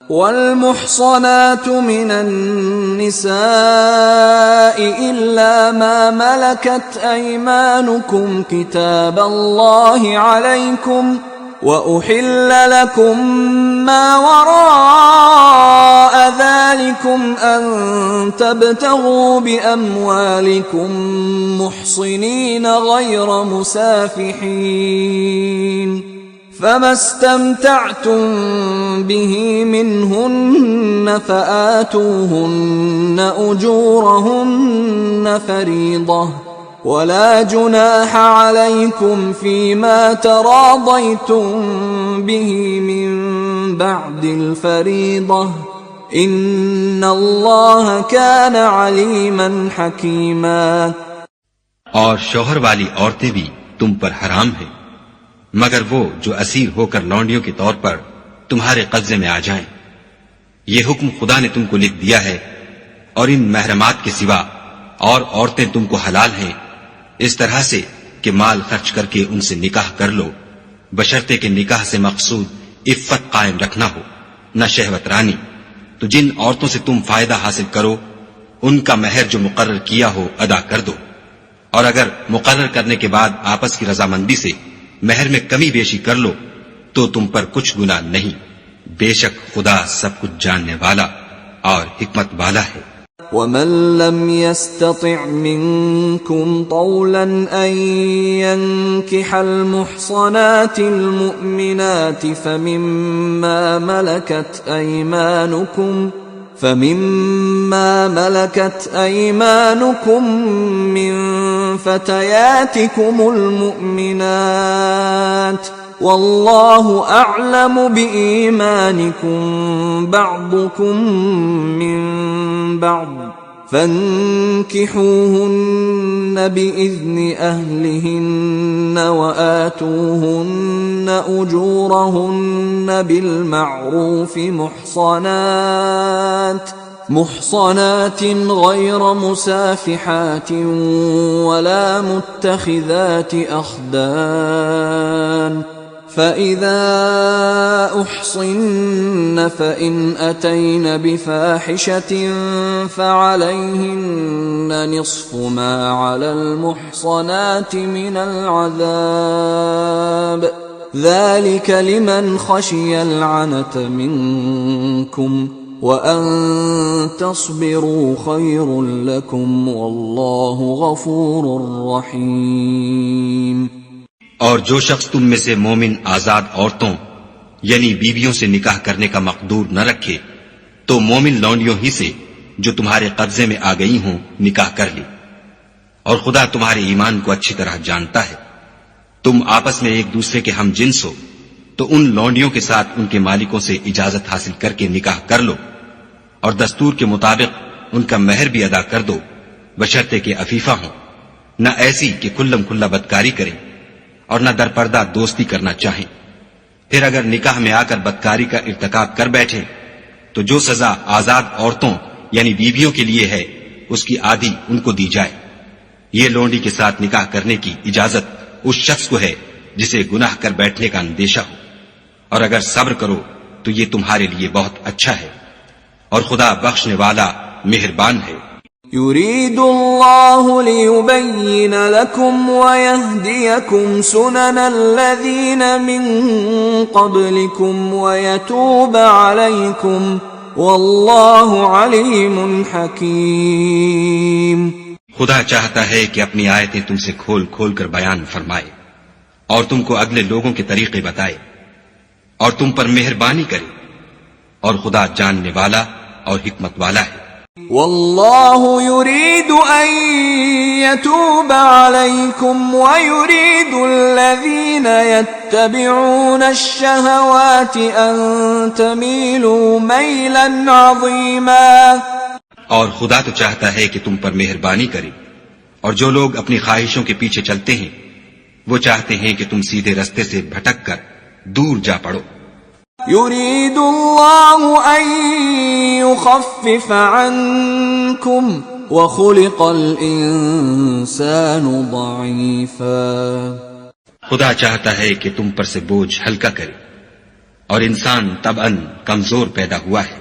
والمحصنات من النساء إلا ما ملكت أيمانكم كتاب الله عليكم وأحل لكم ما وراء ذلكم أن تبتغوا بأموالكم محصنين غير مسافحين فما استمتعتم به منهن فآتوهن أجورهن فريضة ولا جناح عليكم فيما تراضيتم به من بعد الفريضة إن الله كان عليما حكيما. اور شوہر والی عورتیں بھی تم پر حرام ہیں مگر وہ جو اسیر ہو کر لونڈیوں کے طور پر تمہارے قبضے میں آ جائیں. یہ حکم خدا نے تم کو لکھ دیا ہے اور ان محرمات کے سوا اور عورتیں تم کو حلال ہیں اس طرح سے کہ مال خرچ کر کے ان سے نکاح کر لو بشرطے کہ نکاح سے مقصود عفت قائم رکھنا ہو نہ شہوت رانی. تو جن عورتوں سے تم فائدہ حاصل کرو ان کا مہر جو مقرر کیا ہو ادا کر دو اور اگر مقرر کرنے کے بعد آپس کی رضامندی سے مہر میں کمی بیشی کر لو تو تم پر کچھ گناہ نہیں. بے شک خدا سب کچھ جاننے والا اور حکمت والا ہے. وَمَن لَّمْ يَسْتَطِعْ مِنكُمْ طَوْلًا أَن يَنكِحَ الْمُحْصَنَاتِ الْمُؤْمِنَاتِ فَمِمَّا مَلَكَتْ أَيْمَانُكُمْ مِنْ فَتَيَاتِكُمُ الْمُؤْمِنَاتِ وَاللَّهُ أَعْلَمُ بِإِيمَانِكُمْ بَعْضُكُمْ مِنْ بَعْضٍ فَانكِحُوهُنَّ بِإِذْنِ أَهْلِهِنَّ وَآتُوهُنَّ أُجُورَهُنَّ بِالْمَعْرُوفِ محصنات غير مسافحات ولا متخذات أخدان فإذا أحصن فإن أتين بفاحشة فعليهن نصف ما على المحصنات من العذاب ذلك لمن خشي العنة منكم وَأَن تَصْبِرُوا خَيْرٌ لَكُمْ وَاللَّهُ غَفُورٌ رَحِيمٌ. اور جو شخص تم میں سے مومن آزاد عورتوں یعنی بیویوں سے نکاح کرنے کا مقدور نہ رکھے تو مومن لونڈیوں ہی سے جو تمہارے قبضے میں آ گئی ہوں نکاح کر لی. اور خدا تمہارے ایمان کو اچھی طرح جانتا ہے. تم آپس میں ایک دوسرے کے ہم جنس ہو تو ان لونڈیوں کے ساتھ ان کے مالکوں سے اجازت حاصل کر کے نکاح کر لو اور دستور کے مطابق ان کا مہر بھی ادا کر دو بشرطے کہ عفیفہ ہوں نہ ایسی کہ کھلم کھلا بدکاری کریں اور نہ درپردہ دوستی کرنا چاہیں. پھر اگر نکاح میں آ کر بدکاری کا ارتکاب کر بیٹھے تو جو سزا آزاد عورتوں یعنی بیویوں کے لیے ہے اس کی آدھی ان کو دی جائے. یہ لونڈی کے ساتھ نکاح کرنے کی اجازت اس شخص کو ہے جسے گناہ کر بیٹھنے کا اندیشہ ہو اور اگر صبر کرو تو یہ تمہارے لیے بہت اچھا ہے اور خدا بخشنے والا مہربان ہے. يريد الله ليبين لكم ويهديكم سنن الذين من قبلكم ويتوب عليكم والله عليم حكيم. خدا چاہتا ہے کہ اپنی آیتیں تم سے کھول کھول کر بیان فرمائے اور تم کو اگلے لوگوں کے طریقے بتائے اور تم پر مہربانی کرے اور خدا جاننے والا اور حکمت والا ہے. واللہ يريد ان يتوب عليكم ويريد الذين يتبعون الشهوات ان تميلوا ميلا عظيما. اور خدا تو چاہتا ہے کہ تم پر مہربانی کرے اور جو لوگ اپنی خواہشوں کے پیچھے چلتے ہیں وہ چاہتے ہیں کہ تم سیدھے رستے سے بھٹک کر دور جا پڑو. يريد الله ان يخفف عنكم وخلق الانسان ضعيفا. خدا چاہتا ہے کہ تم پر سے بوجھ ہلکا کرے اور انسان طبعاً کمزور پیدا ہوا ہے۔